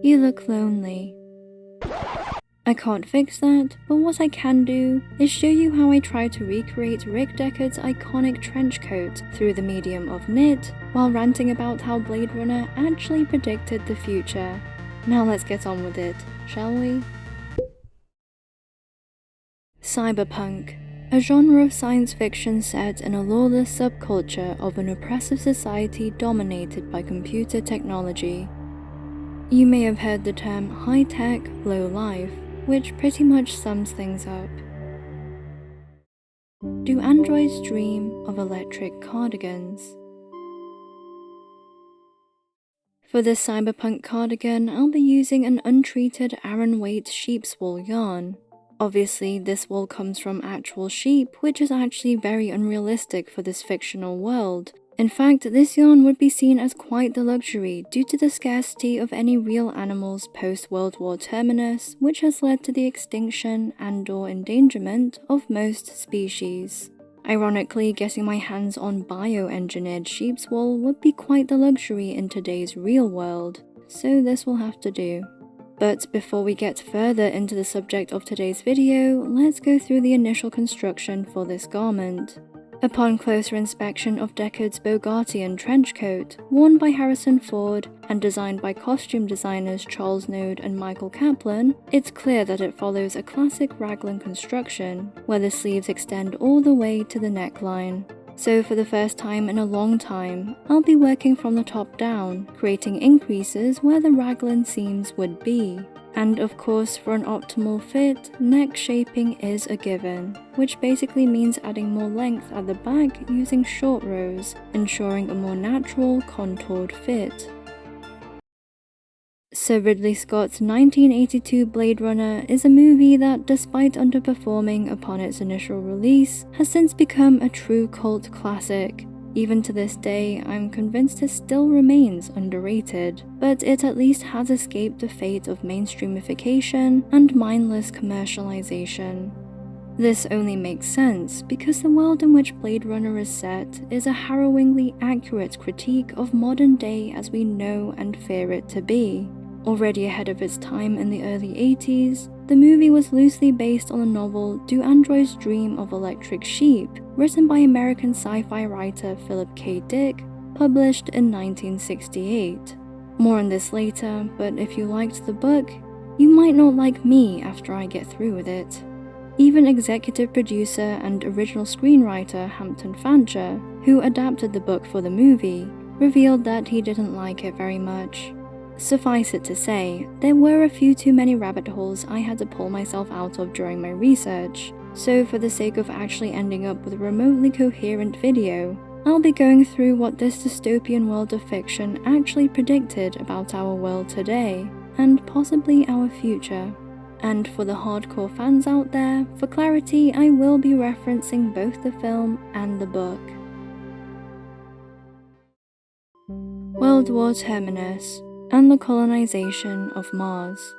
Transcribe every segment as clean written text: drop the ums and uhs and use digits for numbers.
You look lonely. I can't fix that, but what I can do is show you how I tried to recreate Rick Deckard's iconic trench coat through the medium of knit, while ranting about how Blade Runner actually predicted the future. Now let's get on with it, shall we? Cyberpunk, a genre of science fiction set in a lawless subculture of an oppressive society dominated by computer technology. You may have heard the term high-tech, low-life, which pretty much sums things up. Do androids dream of electric cardigans? For this cyberpunk cardigan, I'll be using an untreated Aran weight sheep's wool yarn. Obviously, this wool comes from actual sheep, which is actually very unrealistic for this fictional world. In fact, this yarn would be seen as quite the luxury due to the scarcity of any real animals post-World War Terminus, which has led to the extinction and/or endangerment of most species. Ironically, getting my hands on bioengineered sheep's wool would be quite the luxury in today's real world, so this will have to do. But before we get further into the subject of today's video, let's go through the initial construction for this garment. Upon closer inspection of Deckard's Bogartian trench coat, worn by Harrison Ford and designed by costume designers Charles Node and Michael Kaplan, it's clear that it follows a classic raglan construction, where the sleeves extend all the way to the neckline. So for the first time in a long time, I'll be working from the top down, creating increases where the raglan seams would be. And of course, for an optimal fit, neck shaping is a given, which basically means adding more length at the back using short rows, ensuring a more natural, contoured fit. Sir Ridley Scott's 1982 Blade Runner is a movie that, despite underperforming upon its initial release, has since become a true cult classic. Even to this day, I'm convinced it still remains underrated, but it at least has escaped the fate of mainstreamification and mindless commercialization. This only makes sense because the world in which Blade Runner is set is a harrowingly accurate critique of modern day as we know and fear it to be. Already ahead of its time in the early 80s, the movie was loosely based on the novel Do Androids Dream of Electric Sheep, written by American sci-fi writer Philip K. Dick, published in 1968. More on this later, but if you liked the book, you might not like me after I get through with it. Even executive producer and original screenwriter Hampton Fancher, who adapted the book for the movie, revealed that he didn't like it very much. Suffice it to say, there were a few too many rabbit holes I had to pull myself out of during my research, so for the sake of actually ending up with a remotely coherent video, I'll be going through what this dystopian world of fiction actually predicted about our world today, and possibly our future. And for the hardcore fans out there, for clarity, I will be referencing both the film and the book. World War Terminus and the colonization of Mars.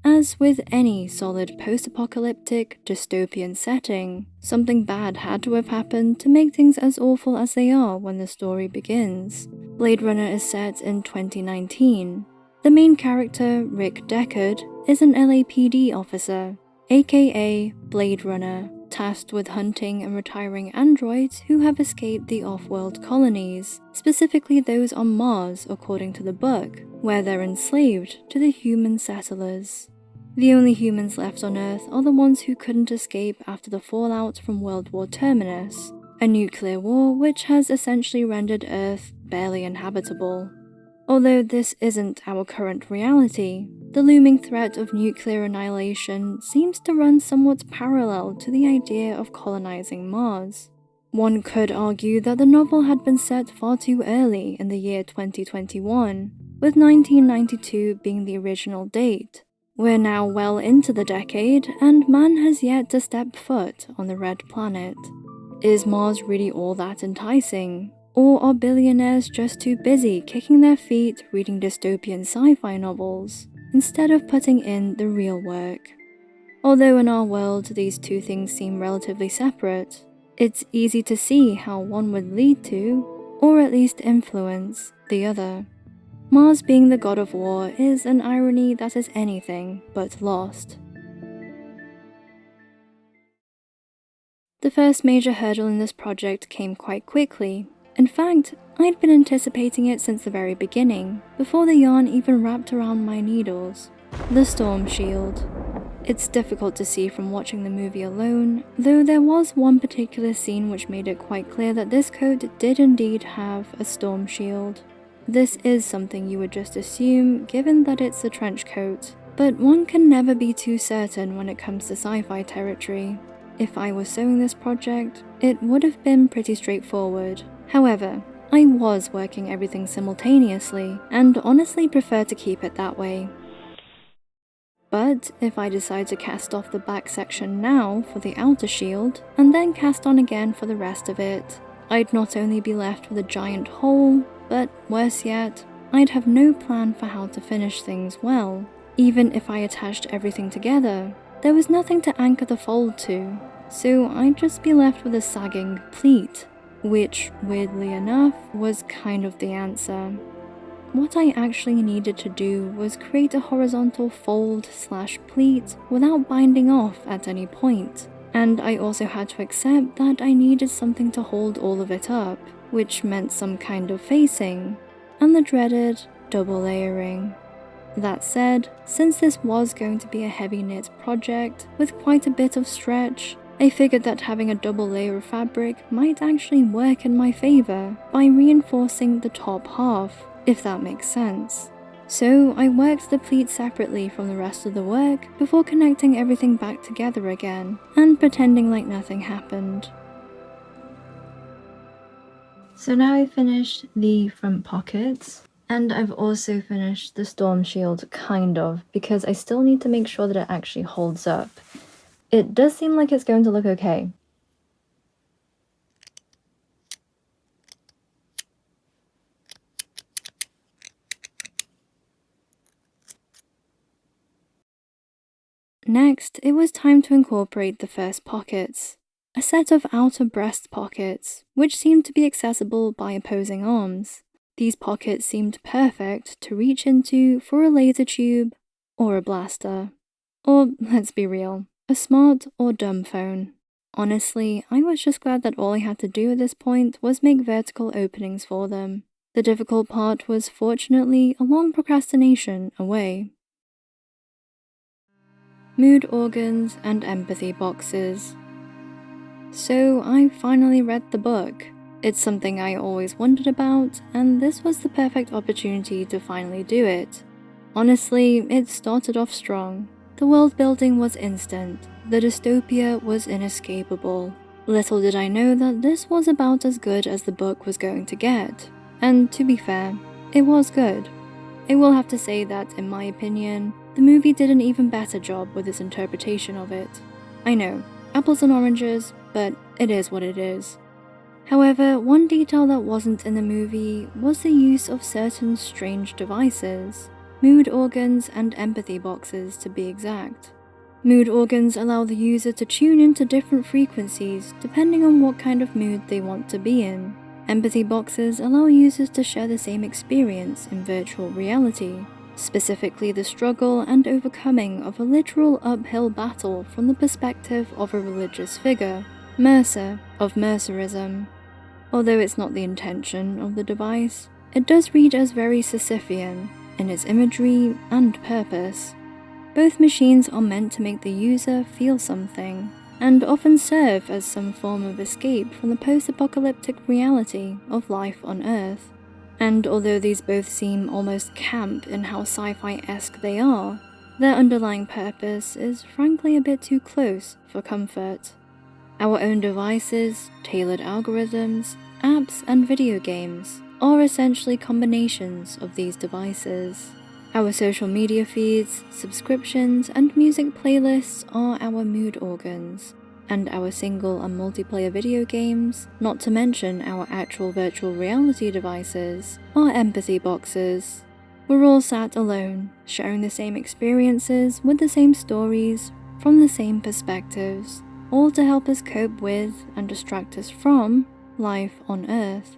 As with any solid post-apocalyptic dystopian setting, something bad had to have happened to make things as awful as they are when the story begins. Blade Runner is set in 2019. The main character, Rick Deckard, is an LAPD officer, aka Blade Runner, tasked with hunting and retiring androids who have escaped the off-world colonies, specifically those on Mars according to the book, where they're enslaved to the human settlers. The only humans left on Earth are the ones who couldn't escape after the fallout from World War Terminus, a nuclear war which has essentially rendered Earth barely inhabitable. Although this isn't our current reality, the looming threat of nuclear annihilation seems to run somewhat parallel to the idea of colonizing Mars. One could argue that the novel had been set far too early in the year 2021, with 1992 being the original date. We're now well into the decade, and man has yet to step foot on the red planet. Is Mars really all that enticing? Or are billionaires just too busy kicking their feet reading dystopian sci-fi novels, instead of putting in the real work? Although in our world these two things seem relatively separate, it's easy to see how one would lead to, or at least influence, the other. Mars being the god of war is an irony that is anything but lost. The first major hurdle in this project came quite quickly. In fact, I'd been anticipating it since the very beginning, before the yarn even wrapped around my needles. The storm shield. It's difficult to see from watching the movie alone, though there was one particular scene which made it quite clear that this coat did indeed have a storm shield. This is something you would just assume, given that it's a trench coat, but one can never be too certain when it comes to sci-fi territory. If I was sewing this project, it would have been pretty straightforward. However, I was working everything simultaneously, and honestly prefer to keep it that way. But if I decide to cast off the back section now for the outer shield, and then cast on again for the rest of it, I'd not only be left with a giant hole, but worse yet, I'd have no plan for how to finish things well. Even if I attached everything together, there was nothing to anchor the fold to, so I'd just be left with a sagging pleat, which, weirdly enough, was kind of the answer. What I actually needed to do was create a horizontal fold/pleat without binding off at any point, and I also had to accept that I needed something to hold all of it up, which meant some kind of facing, and the dreaded double layering. That said, since this was going to be a heavy knit project with quite a bit of stretch, I figured that having a double layer of fabric might actually work in my favor by reinforcing the top half, if that makes sense. So I worked the pleat separately from the rest of the work before connecting everything back together again and pretending like nothing happened. So now I've finished the front pockets, and I've also finished the storm shield, kind of, because I still need to make sure that it actually holds up. It does seem like it's going to look okay. Next, it was time to incorporate the first pockets, a set of outer breast pockets, which seemed to be accessible by opposing arms. These pockets seemed perfect to reach into for a laser tube or a blaster. Or, let's be real, a smart or dumb phone. Honestly, I was just glad that all I had to do at this point was make vertical openings for them. The difficult part was fortunately a long procrastination away. Mood organs and empathy boxes. So I finally read the book. It's something I always wondered about, and this was the perfect opportunity to finally do it. Honestly, it started off strong. The world building was instant. The dystopia was inescapable. Little did I know that this was about as good as the book was going to get. And to be fair, it was good. I will have to say that, in my opinion, the movie did an even better job with its interpretation of it. I know, apples and oranges, but it is what it is. However, one detail that wasn't in the movie was the use of certain strange devices. Mood organs and empathy boxes, to be exact. Mood organs allow the user to tune into different frequencies depending on what kind of mood they want to be in. Empathy boxes allow users to share the same experience in virtual reality, specifically the struggle and overcoming of a literal uphill battle from the perspective of a religious figure, Mercer of Mercerism. Although it's not the intention of the device, it does read as very Sisyphean in its imagery and purpose. Both machines are meant to make the user feel something, and often serve as some form of escape from the post-apocalyptic reality of life on Earth. And although these both seem almost camp in how sci-fi-esque they are, their underlying purpose is frankly a bit too close for comfort. Our own devices, tailored algorithms, apps, and video games are essentially combinations of these devices. Our social media feeds, subscriptions, and music playlists are our mood organs, and our single and multiplayer video games, not to mention our actual virtual reality devices, are empathy boxes. We're all sat alone, sharing the same experiences with the same stories, from the same perspectives, all to help us cope with and distract us from life on Earth.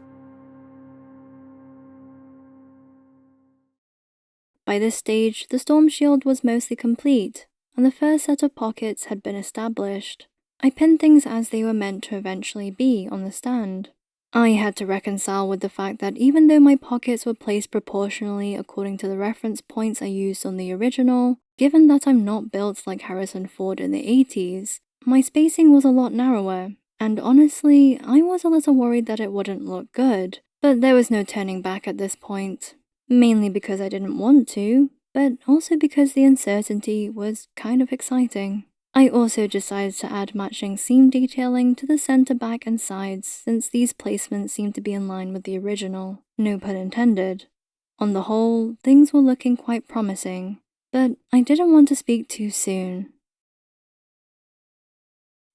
By this stage, the storm shield was mostly complete, and the first set of pockets had been established. I pinned things as they were meant to eventually be on the stand. I had to reconcile with the fact that even though my pockets were placed proportionally according to the reference points I used on the original, given that I'm not built like Harrison Ford in the 80s, my spacing was a lot narrower, and honestly, I was a little worried that it wouldn't look good, but there was no turning back at this point. Mainly because I didn't want to, but also because the uncertainty was kind of exciting. I also decided to add matching seam detailing to the center back and sides since these placements seemed to be in line with the original, no pun intended. On the whole, things were looking quite promising, but I didn't want to speak too soon.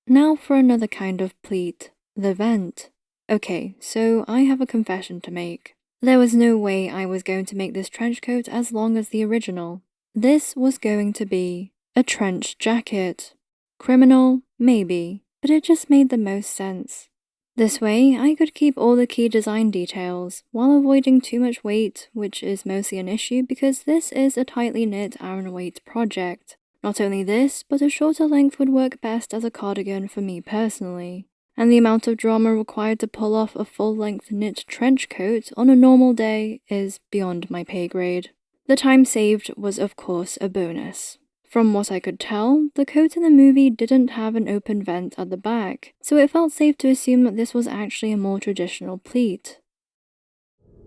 Now for another kind of pleat, the vent. Okay, so I have a confession to make. There was no way I was going to make this trench coat as long as the original. This was going to be a trench jacket. Criminal? Maybe, but it just made the most sense. This way, I could keep all the key design details, while avoiding too much weight, which is mostly an issue because this is a tightly knit Iron weight project. Not only this, but a shorter length would work best as a cardigan for me personally. And the amount of drama required to pull off a full-length knit trench coat on a normal day is beyond my pay grade. The time saved was of course a bonus. From what I could tell, the coat in the movie didn't have an open vent at the back, so it felt safe to assume that this was actually a more traditional pleat.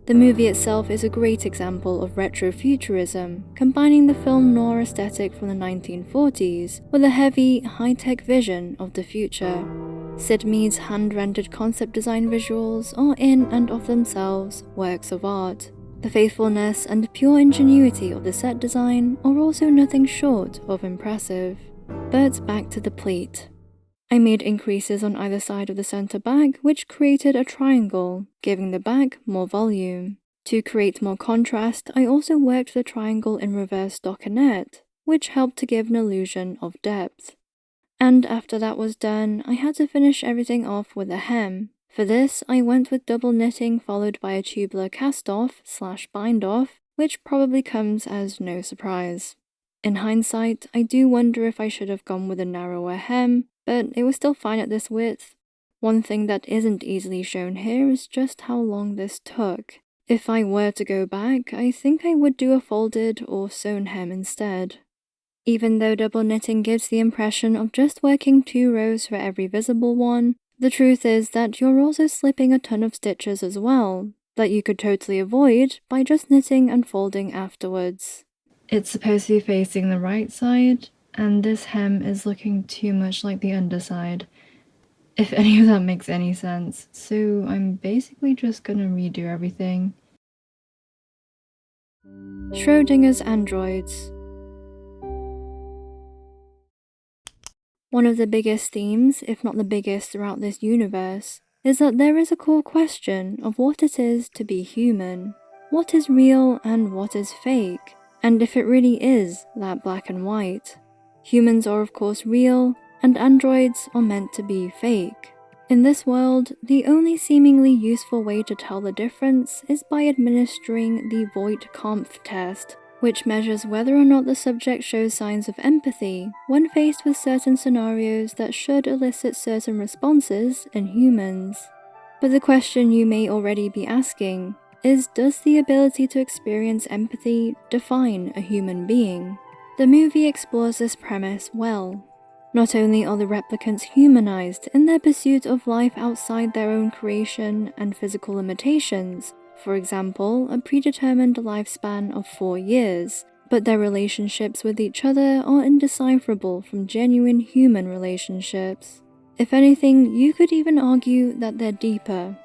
The movie itself is a great example of retrofuturism, combining the film noir aesthetic from the 1940s with a heavy, high-tech vision of the future. Sid Mead's hand-rendered concept design visuals are in and of themselves works of art. The faithfulness and pure ingenuity of the set design are also nothing short of impressive. But back to the pleat. I made increases on either side of the center back which created a triangle, giving the back more volume. To create more contrast, I also worked the triangle in reverse stockinette, which helped to give an illusion of depth. And after that was done, I had to finish everything off with a hem. For this, I went with double knitting followed by a tubular cast-off/bind-off, which probably comes as no surprise. In hindsight, I do wonder if I should have gone with a narrower hem, but it was still fine at this width. One thing that isn't easily shown here is just how long this took. If I were to go back, I think I would do a folded or sewn hem instead. Even though double knitting gives the impression of just working 2 rows for every visible one, the truth is that you're also slipping a ton of stitches as well, that you could totally avoid by just knitting and folding afterwards. It's supposed to be facing the right side, and this hem is looking too much like the underside, if any of that makes any sense, so I'm basically just gonna redo everything. Schrödinger's androids. One of the biggest themes, if not the biggest throughout this universe, is that there is a core question of what it is to be human. What is real and what is fake? And if it really is that black and white. Humans are of course real, and androids are meant to be fake. In this world, the only seemingly useful way to tell the difference is by administering the Voight-Kampff test, which measures whether or not the subject shows signs of empathy when faced with certain scenarios that should elicit certain responses in humans. But the question you may already be asking is, does the ability to experience empathy define a human being? The movie explores this premise well. Not only are the replicants humanized in their pursuit of life outside their own creation and physical limitations, for example, a predetermined lifespan of 4 years, but their relationships with each other are indecipherable from genuine human relationships. If anything, you could even argue that they're deeper.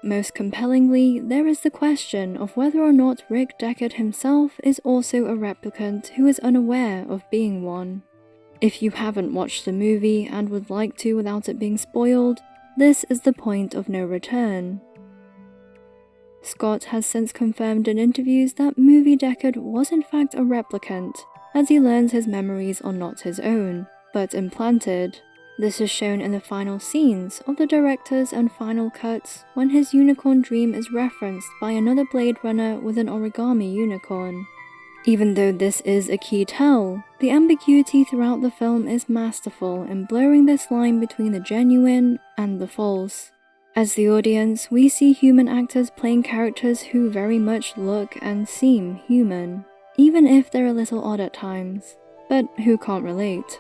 Most compellingly, there is the question of whether or not Rick Deckard himself is also a replicant who is unaware of being one. If you haven't watched the movie and would like to without it being spoiled, this is the point of no return. Scott has since confirmed in interviews that movie Deckard was in fact a replicant, as he learns his memories are not his own, but implanted. This is shown in the final scenes of the director's and final cuts when his unicorn dream is referenced by another Blade Runner with an origami unicorn. Even though this is a key tell, the ambiguity throughout the film is masterful in blurring this line between the genuine and the false. As the audience, we see human actors playing characters who very much look and seem human, even if they're a little odd at times, but who can't relate.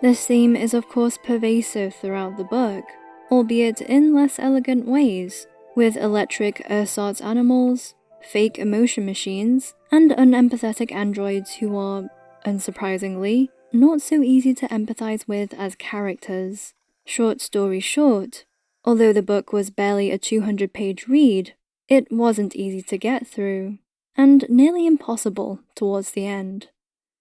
This theme is of course pervasive throughout the book, albeit in less elegant ways, with electric ersatz animals, fake emotion machines, and unempathetic androids who are, unsurprisingly, not so easy to empathize with as characters. Short story short, although the book was barely a 200-page read, it wasn't easy to get through, and nearly impossible towards the end.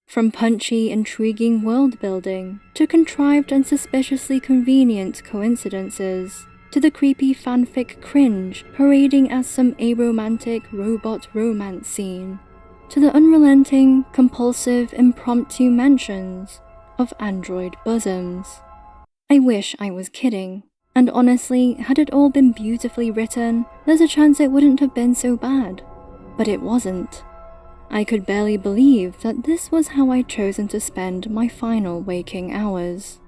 From punchy, intriguing world-building, to contrived and suspiciously convenient coincidences, to the creepy fanfic cringe parading as some aromantic robot romance scene, to the unrelenting, compulsive, impromptu mentions of android bosoms. I wish I was kidding, and honestly, had it all been beautifully written, there's a chance it wouldn't have been so bad. But it wasn't. I could barely believe that this was how I'd chosen to spend my final waking hours.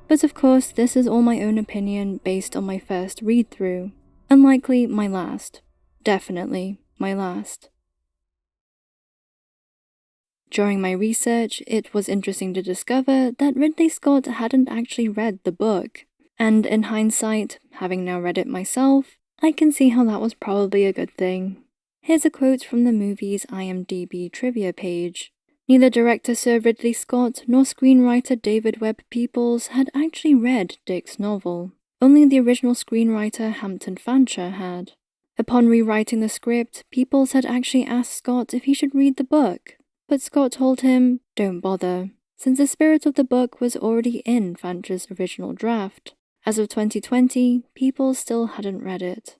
But of course, this is all my own opinion based on my first read-through, and likely my last. Definitely my last. During my research, it was interesting to discover that Ridley Scott hadn't actually read the book, and in hindsight, having now read it myself, I can see how that was probably a good thing. Here's a quote from the movie's IMDb trivia page. Neither director Sir Ridley Scott nor screenwriter David Webb Peoples had actually read Dick's novel. Only the original screenwriter Hampton Fancher had. Upon rewriting the script, Peoples had actually asked Scott if he should read the book, but Scott told him, "Don't bother," since the spirit of the book was already in Fancher's original draft. As of 2020, Peoples still hadn't read it.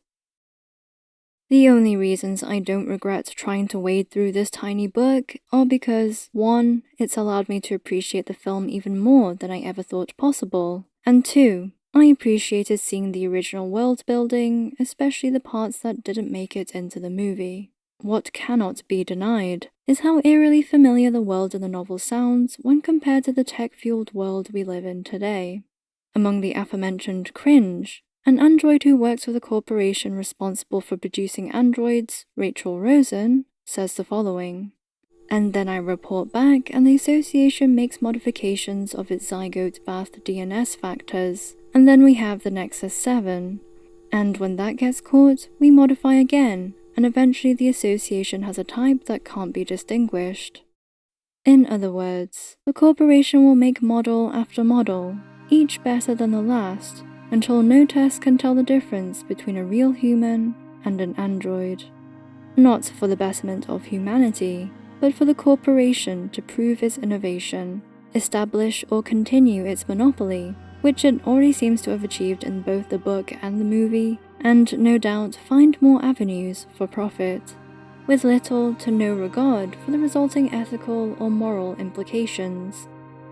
The only reasons I don't regret trying to wade through this tiny book are because, 1, it's allowed me to appreciate the film even more than I ever thought possible, and 2, I appreciated seeing the original world building, especially the parts that didn't make it into the movie. What cannot be denied is how eerily familiar the world in the novel sounds when compared to the tech-fueled world we live in today. Among the aforementioned cringe, an android who works with a corporation responsible for producing androids, Rachel Rosen, says the following. And then I report back and the association makes modifications of its zygote-bathed DNS factors, and then we have the Nexus 7. And when that gets caught, we modify again, and eventually the association has a type that can't be distinguished. In other words, the corporation will make model after model, each better than the last, until no test can tell the difference between a real human and an android. Not for the betterment of humanity, but for the corporation to prove its innovation, establish or continue its monopoly, which it already seems to have achieved in both the book and the movie, and no doubt find more avenues for profit, with little to no regard for the resulting ethical or moral implications.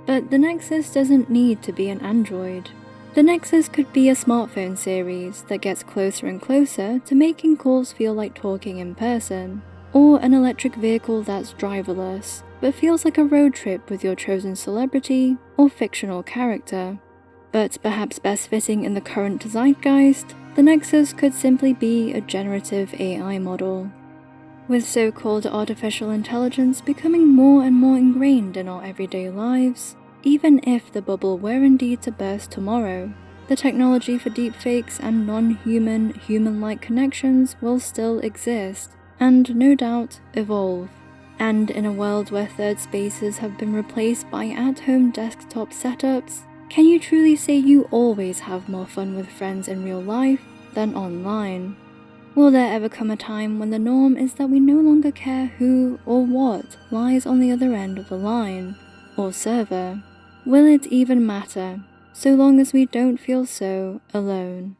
But the Nexus doesn't need to be an android. The Nexus could be a smartphone series that gets closer and closer to making calls feel like talking in person, or an electric vehicle that's driverless, but feels like a road trip with your chosen celebrity or fictional character. But perhaps best fitting in the current zeitgeist, the Nexus could simply be a generative AI model. With so-called artificial intelligence becoming more and more ingrained in our everyday lives, even if the bubble were indeed to burst tomorrow, the technology for deepfakes and non-human, human-like connections will still exist, and no doubt evolve. And in a world where third spaces have been replaced by at-home desktop setups, can you truly say you always have more fun with friends in real life than online? Will there ever come a time when the norm is that we no longer care who or what lies on the other end of the line, or server? Will it even matter, so long as we don't feel so alone?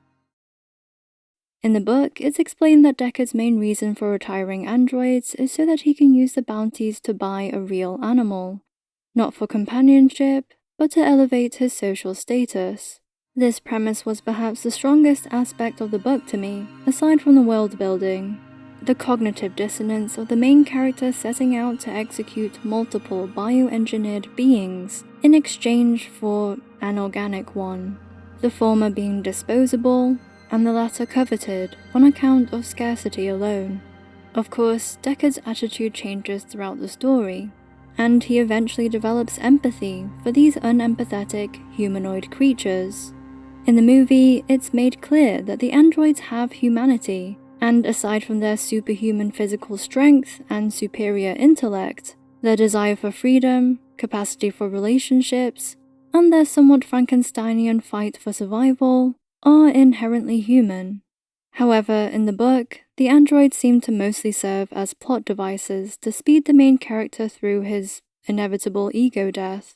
In the book, it's explained that Deckard's main reason for retiring androids is so that he can use the bounties to buy a real animal, not for companionship, but to elevate his social status. This premise was perhaps the strongest aspect of the book to me, aside from the world building. the cognitive dissonance of the main character setting out to execute multiple bioengineered beings in exchange for an organic one, the former being disposable and the latter coveted on account of scarcity alone. Of course, Deckard's attitude changes throughout the story, and he eventually develops empathy for these unempathetic humanoid creatures. In the movie, it's made clear that the androids have humanity, and aside from their superhuman physical strength and superior intellect, their desire for freedom, capacity for relationships, and their somewhat Frankensteinian fight for survival are inherently human. However, in the book, the androids seem to mostly serve as plot devices to speed the main character through his inevitable ego death.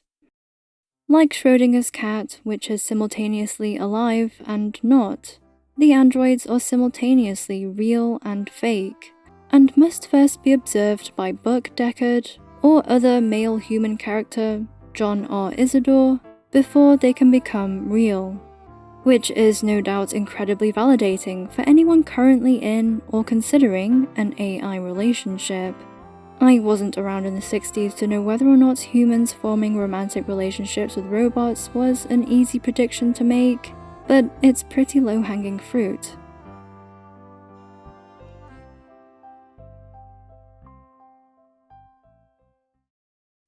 Like Schrödinger's cat, which is simultaneously alive and not, the androids are simultaneously real and fake, and must first be observed by Rick Deckard or other male human character, John or Isidore, before they can become real. Which is no doubt incredibly validating for anyone currently in or considering an AI relationship. I wasn't around in the 60s to know whether or not humans forming romantic relationships with robots was an easy prediction to make, but it's pretty low-hanging fruit.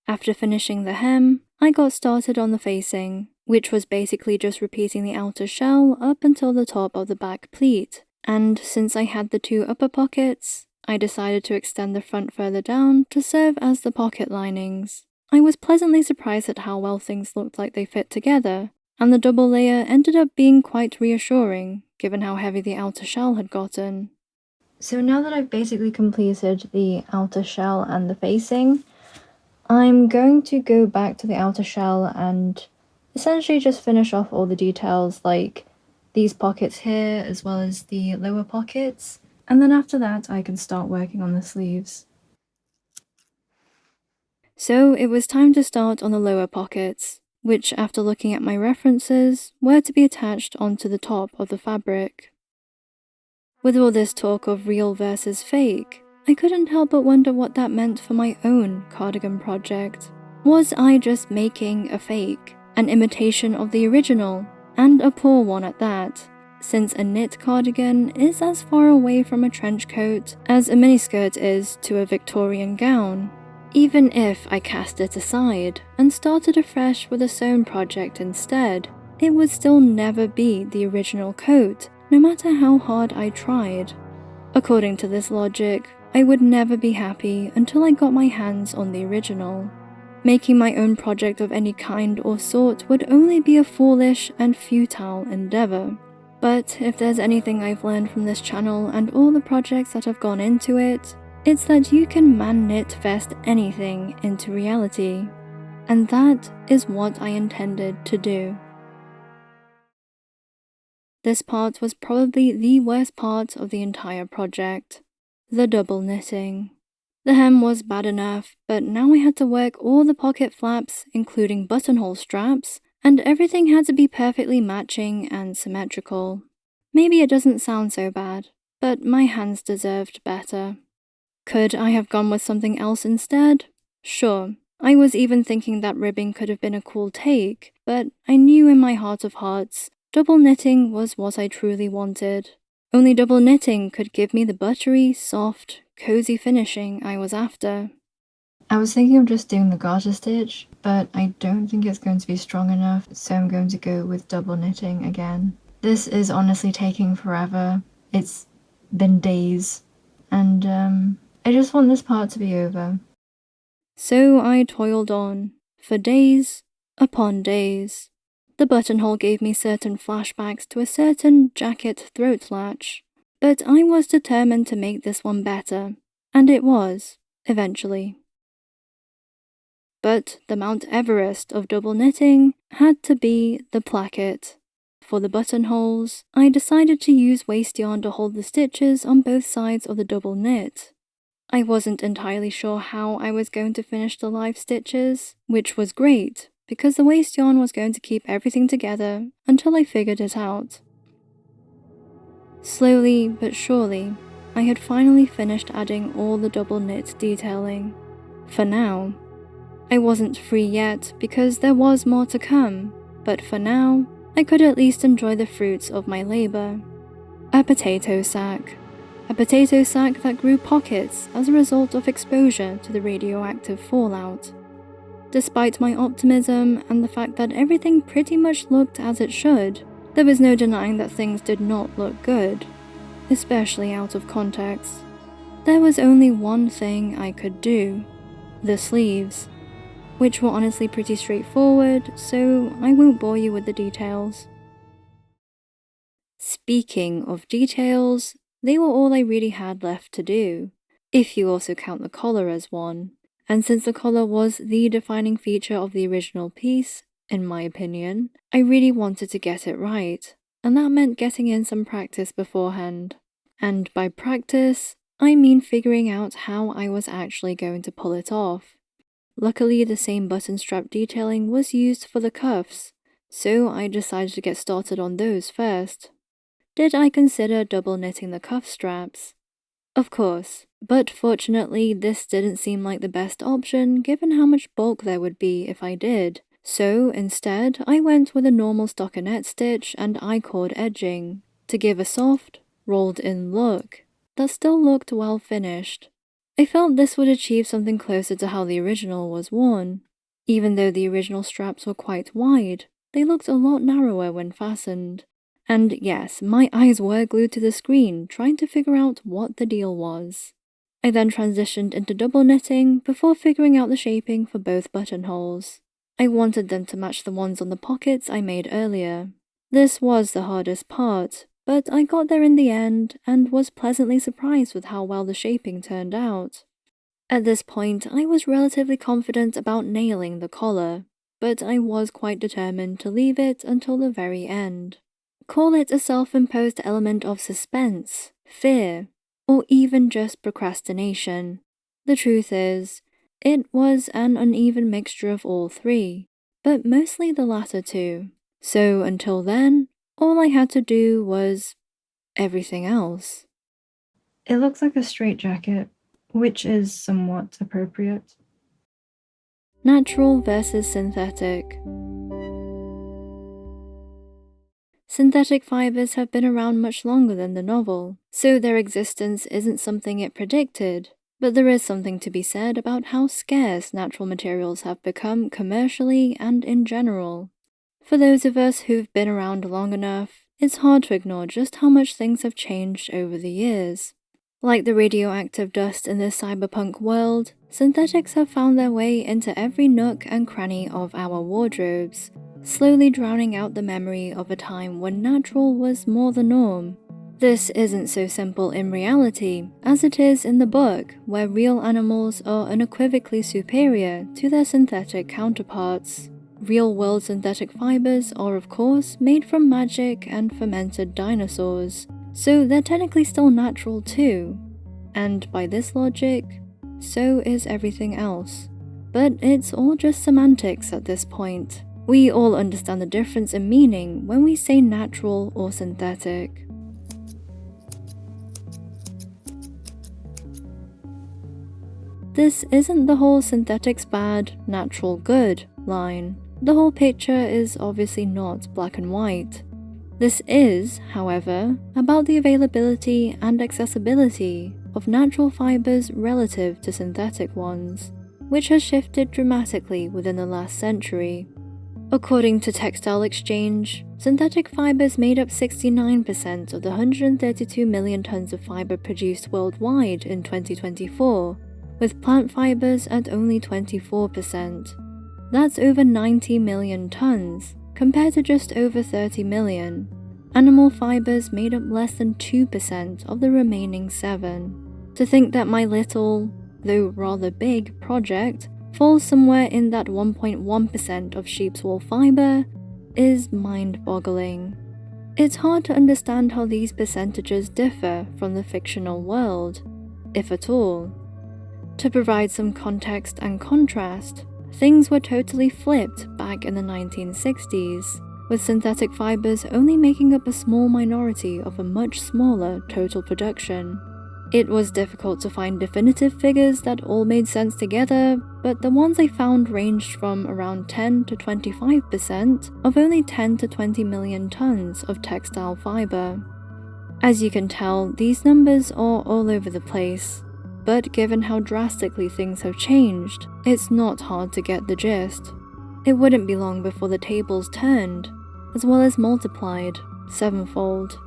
After finishing the hem, I got started on the facing, which was basically just repeating the outer shell up until the top of the back pleat, and since I had the two upper pockets, I decided to extend the front further down to serve as the pocket linings. I was pleasantly surprised at how well things looked like they fit together, and the double layer ended up being quite reassuring, given how heavy the outer shell had gotten. So now that I've basically completed the outer shell and the facing, I'm going to go back to the outer shell and essentially just finish off all the details like these pockets here as well as the lower pockets, and then after that I can start working on the sleeves. So it was time to start on the lower pockets, which after looking at my references were to be attached onto the top of the fabric. With all this talk of real versus fake, I couldn't help but wonder what that meant for my own cardigan project. Was I just making a fake, an imitation of the original, and a poor one at that, since a knit cardigan is as far away from a trench coat as a miniskirt is to a Victorian gown? Even if I cast it aside and started afresh with a sewn project instead, it would still never be the original coat, no matter how hard I tried. According to this logic, I would never be happy until I got my hands on the original. Making my own project of any kind or sort would only be a foolish and futile endeavor. But if there's anything I've learned from this channel and all the projects that have gone into it, it's that you can man-knit fest anything into reality. And that is what I intended to do. This part was probably the worst part of the entire project. The double knitting. The hem was bad enough, but now I had to work all the pocket flaps, including buttonhole straps, and everything had to be perfectly matching and symmetrical. Maybe it doesn't sound so bad, but my hands deserved better. Could I have gone with something else instead? Sure. I was even thinking that ribbing could have been a cool take, but I knew in my heart of hearts, double knitting was what I truly wanted. Only double knitting could give me the buttery, soft, cozy finishing I was after. I was thinking of just doing the garter stitch, but I don't think it's going to be strong enough, so I'm going to go with double knitting again. This is honestly taking forever. It's been days, and I just want this part to be over. So I toiled on, for days upon days. The buttonhole gave me certain flashbacks to a certain jacket throat latch, but I was determined to make this one better, and it was, eventually. But the Mount Everest of double knitting had to be the placket. For the buttonholes, I decided to use waist yarn to hold the stitches on both sides of the double knit. I wasn't entirely sure how I was going to finish the live stitches, which was great, because the waist yarn was going to keep everything together until I figured it out. Slowly but surely, I had finally finished adding all the double knit detailing. For now. I wasn't free yet because there was more to come, but for now, I could at least enjoy the fruits of my labor. A potato sack. A potato sack that grew pockets as a result of exposure to the radioactive fallout. Despite my optimism and the fact that everything pretty much looked as it should, there was no denying that things did not look good, especially out of context. There was only one thing I could do: the sleeves, which were honestly pretty straightforward, so I won't bore you with the details. Speaking of details, they were all I really had left to do, if you also count the collar as one. And since the collar was the defining feature of the original piece, in my opinion, I really wanted to get it right, and that meant getting in some practice beforehand. And by practice, I mean figuring out how I was actually going to pull it off. Luckily, the same button strap detailing was used for the cuffs, so I decided to get started on those first. Did I consider double knitting the cuff straps? Of course, but fortunately this didn't seem like the best option given how much bulk there would be if I did, so instead I went with a normal stockinette stitch and I-cord edging, to give a soft, rolled-in look that still looked well finished. I felt this would achieve something closer to how the original was worn. Even though the original straps were quite wide, they looked a lot narrower when fastened. And yes, my eyes were glued to the screen trying to figure out what the deal was. I then transitioned into double knitting before figuring out the shaping for both buttonholes. I wanted them to match the ones on the pockets I made earlier. This was the hardest part, but I got there in the end and was pleasantly surprised with how well the shaping turned out. At this point, I was relatively confident about nailing the collar, but I was quite determined to leave it until the very end. Call it a self-imposed element of suspense, fear, or even just procrastination. The truth is, it was an uneven mixture of all three, but mostly the latter two. So until then, all I had to do was everything else. It looks like a straitjacket, which is somewhat appropriate. Natural versus synthetic. Synthetic fibers have been around much longer than the novel, so their existence isn't something it predicted, but there is something to be said about how scarce natural materials have become commercially and in general. For those of us who've been around long enough, it's hard to ignore just how much things have changed over the years. Like the radioactive dust in this cyberpunk world, synthetics have found their way into every nook and cranny of our wardrobes, slowly drowning out the memory of a time when natural was more the norm. This isn't so simple in reality, as it is in the book, where real animals are unequivocally superior to their synthetic counterparts. Real-world synthetic fibers are of course made from magic and fermented dinosaurs, so they're technically still natural too. And by this logic, so is everything else. But it's all just semantics at this point. We all understand the difference in meaning when we say natural or synthetic. This isn't the whole synthetics bad, natural good line. The whole picture is obviously not black and white. This is, however, about the availability and accessibility of natural fibers relative to synthetic ones, which has shifted dramatically within the last century. According to Textile Exchange, synthetic fibers made up 69% of the 132 million tons of fiber produced worldwide in 2024, with plant fibers at only 24%. That's over 90 million tons, compared to just over 30 million. Animal fibers made up less than 2% of the remaining 7. To think that my little, though rather big, project falls somewhere in that 1.1% of sheep's wool fiber is mind-boggling. It's hard to understand how these percentages differ from the fictional world, if at all. To provide some context and contrast, things were totally flipped back in the 1960s, with synthetic fibers only making up a small minority of a much smaller total production. It was difficult to find definitive figures that all made sense together, but the ones I found ranged from around 10 to 25% of only 10 to 20 million tons of textile fiber. As you can tell, these numbers are all over the place, but given how drastically things have changed, it's not hard to get the gist. It wouldn't be long before the tables turned, as well as multiplied sevenfold.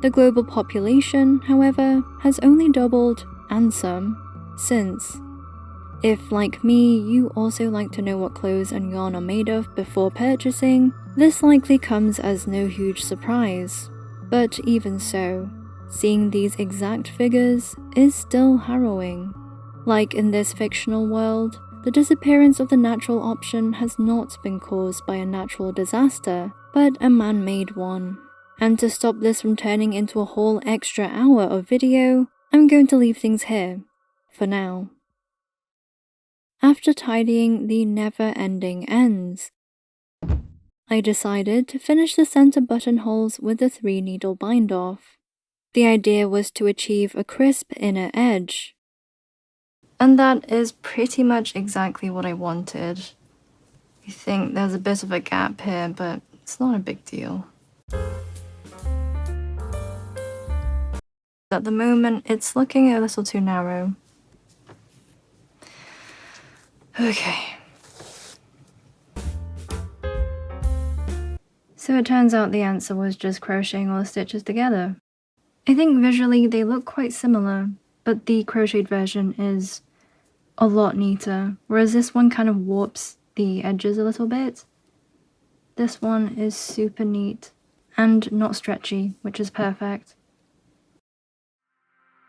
The global population, however, has only doubled, and some, since. If, like me, you also like to know what clothes and yarn are made of before purchasing, this likely comes as no huge surprise. But even so, seeing these exact figures is still harrowing. Like in this fictional world, the disappearance of the natural option has not been caused by a natural disaster, but a man-made one. And to stop this from turning into a whole extra hour of video, I'm going to leave things here, for now. After tidying the never-ending ends, I decided to finish the center buttonholes with the 3-needle bind-off. The idea was to achieve a crisp inner edge. And that is pretty much exactly what I wanted. I think there's a bit of a gap here, but it's not a big deal. At the moment, it's looking a little too narrow. Okay. So it turns out the answer was just crocheting all the stitches together. I think visually they look quite similar, but the crocheted version is a lot neater, whereas this one kind of warps the edges a little bit. This one is super neat and not stretchy, which is perfect.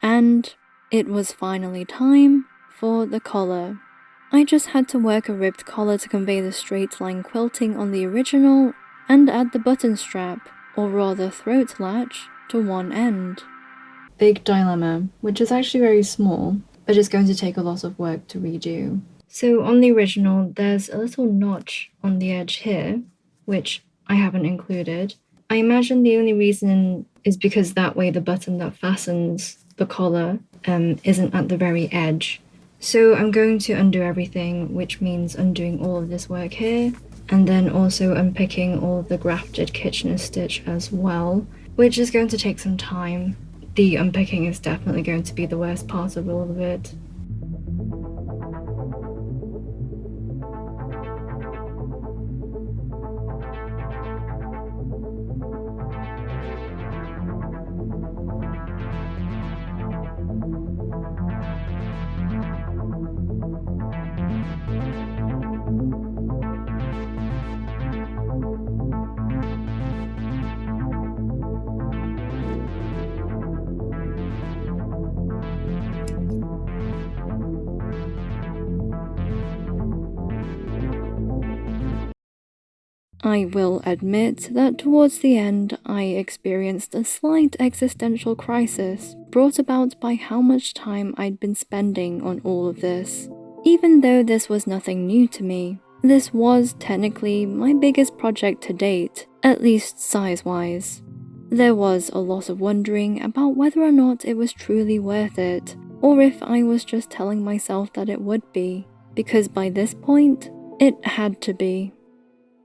And it was finally time for the collar. I just had to work a ribbed collar to convey the straight line quilting on the original and add the button strap, or rather throat latch, to one end. Big dilemma, which is actually very small, but it's going to take a lot of work to redo. So on the original, there's a little notch on the edge here, which I haven't included. I imagine the only reason is because that way the button that fastens the collar isn't at the very edge. So I'm going to undo everything, which means undoing all of this work here, and then also unpicking all of the grafted Kitchener stitch as well, which is going to take some time. The unpicking is definitely going to be the worst part of all of it. I will admit that towards the end I experienced a slight existential crisis brought about by how much time I'd been spending on all of this. Even though this was nothing new to me, this was technically my biggest project to date, at least size-wise. There was a lot of wondering about whether or not it was truly worth it, or if I was just telling myself that it would be, because by this point, it had to be.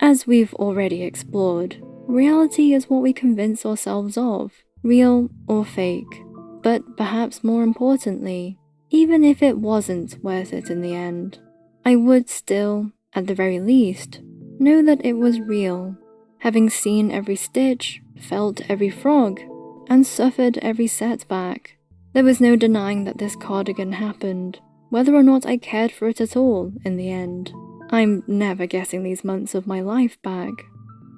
As we've already explored, reality is what we convince ourselves of, real or fake. But perhaps more importantly, even if it wasn't worth it in the end, I would still, at the very least, know that it was real, having seen every stitch, felt every frog, and suffered every setback. There was no denying that this cardigan happened, whether or not I cared for it at all in the end. I'm never getting these months of my life back.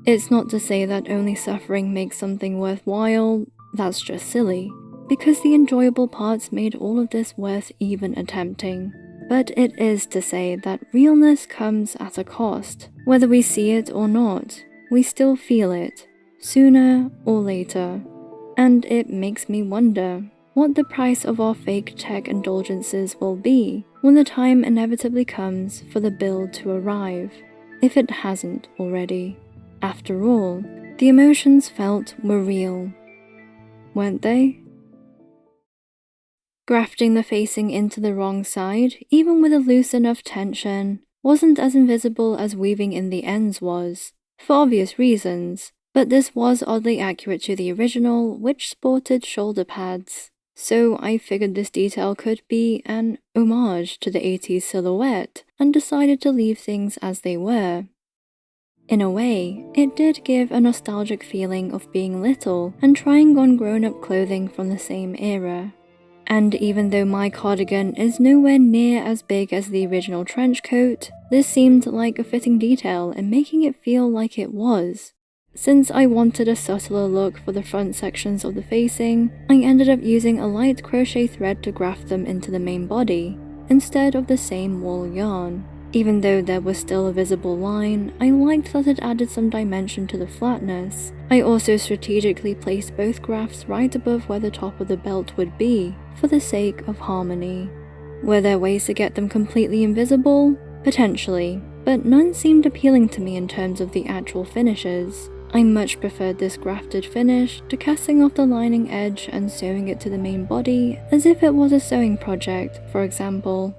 It's not to say that only suffering makes something worthwhile, that's just silly, because the enjoyable parts made all of this worth even attempting. But it is to say that realness comes at a cost. Whether we see it or not, we still feel it, sooner or later. And it makes me wonder what the price of our fake tech indulgences will be when the time inevitably comes for the bill to arrive, if it hasn't already. After all, the emotions felt were real, weren't they? Grafting the facing into the wrong side, even with a loose enough tension, wasn't as invisible as weaving in the ends was, for obvious reasons, but this was oddly accurate to the original, which sported shoulder pads. So I figured this detail could be an homage to the 80s silhouette and decided to leave things as they were. In a way, it did give a nostalgic feeling of being little and trying on grown-up clothing from the same era. And even though my cardigan is nowhere near as big as the original trench coat, this seemed like a fitting detail in making it feel like it was. Since I wanted a subtler look for the front sections of the facing, I ended up using a light crochet thread to graft them into the main body, instead of the same wool yarn. Even though there was still a visible line, I liked that it added some dimension to the flatness. I also strategically placed both grafts right above where the top of the belt would be, for the sake of harmony. Were there ways to get them completely invisible? Potentially, but none seemed appealing to me in terms of the actual finishes. I much preferred this grafted finish to casting off the lining edge and sewing it to the main body as if it was a sewing project, for example.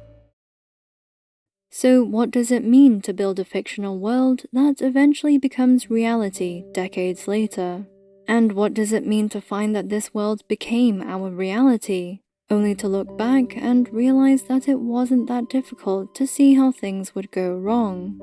So what does it mean to build a fictional world that eventually becomes reality decades later? And what does it mean to find that this world became our reality, only to look back and realize that it wasn't that difficult to see how things would go wrong?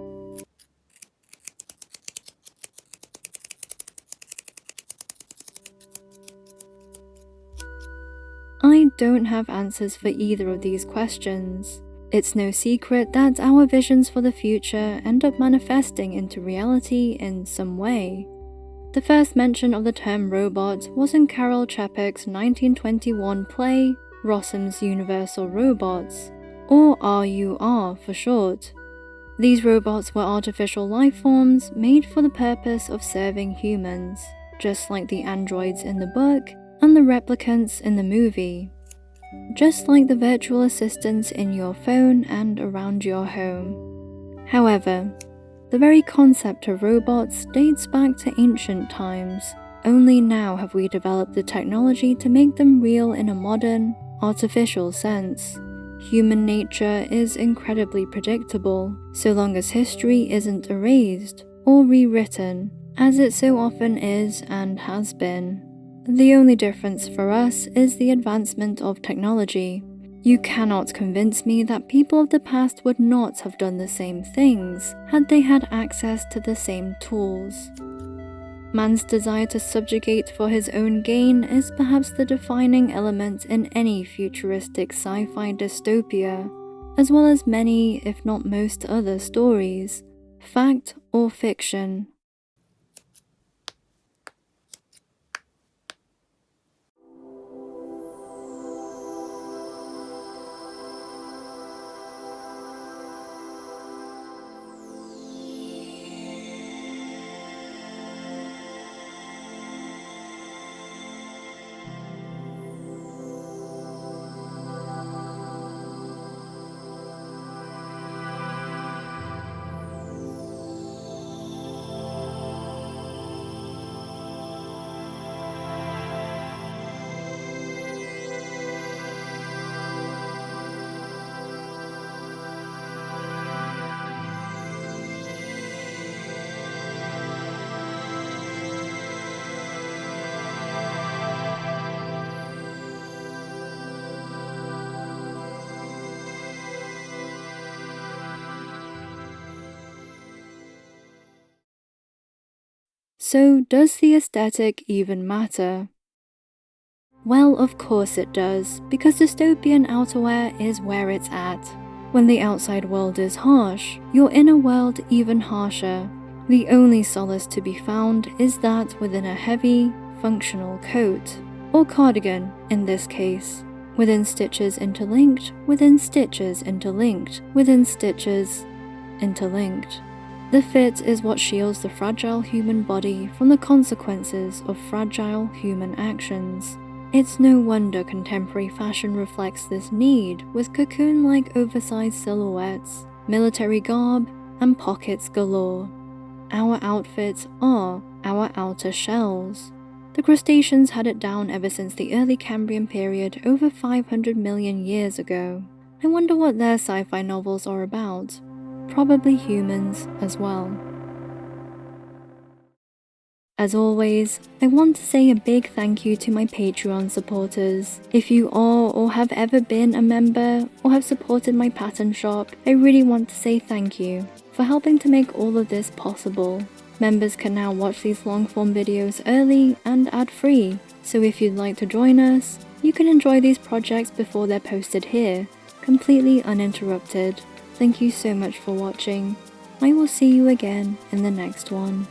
I don't have answers for either of these questions. It's no secret that our visions for the future end up manifesting into reality in some way. The first mention of the term robot was in Karel Čapek's 1921 play, Rossum's Universal Robots, or RUR for short. These robots were artificial life forms made for the purpose of serving humans, just like the androids in the book and the replicants in the movie. Just like the virtual assistants in your phone and around your home. However, the very concept of robots dates back to ancient times. Only now have we developed the technology to make them real in a modern, artificial sense. Human nature is incredibly predictable, so long as history isn't erased or rewritten, as it so often is and has been. The only difference for us is the advancement of technology. You cannot convince me that people of the past would not have done the same things had they had access to the same tools. Man's desire to subjugate for his own gain is perhaps the defining element in any futuristic sci-fi dystopia, as well as many, if not most other stories, fact or fiction. So, does the aesthetic even matter? Well, of course it does, because dystopian outerwear is where it's at. When the outside world is harsh, your inner world even harsher. The only solace to be found is that within a heavy, functional coat, or cardigan in this case, within stitches interlinked, within stitches interlinked, within stitches interlinked. The fit is what shields the fragile human body from the consequences of fragile human actions. It's no wonder contemporary fashion reflects this need with cocoon-like oversized silhouettes, military garb, and pockets galore. Our outfits are our outer shells. The crustaceans had it down ever since the early Cambrian period over 500 million years ago. I wonder what their sci-fi novels are about. Probably humans as well. As always, I want to say a big thank you to my Patreon supporters. If you are or have ever been a member or have supported my pattern shop, I really want to say thank you for helping to make all of this possible. Members can now watch these long-form videos early and ad-free, so if you'd like to join us, you can enjoy these projects before they're posted here, completely uninterrupted. Thank you so much for watching. I will see you again in the next one.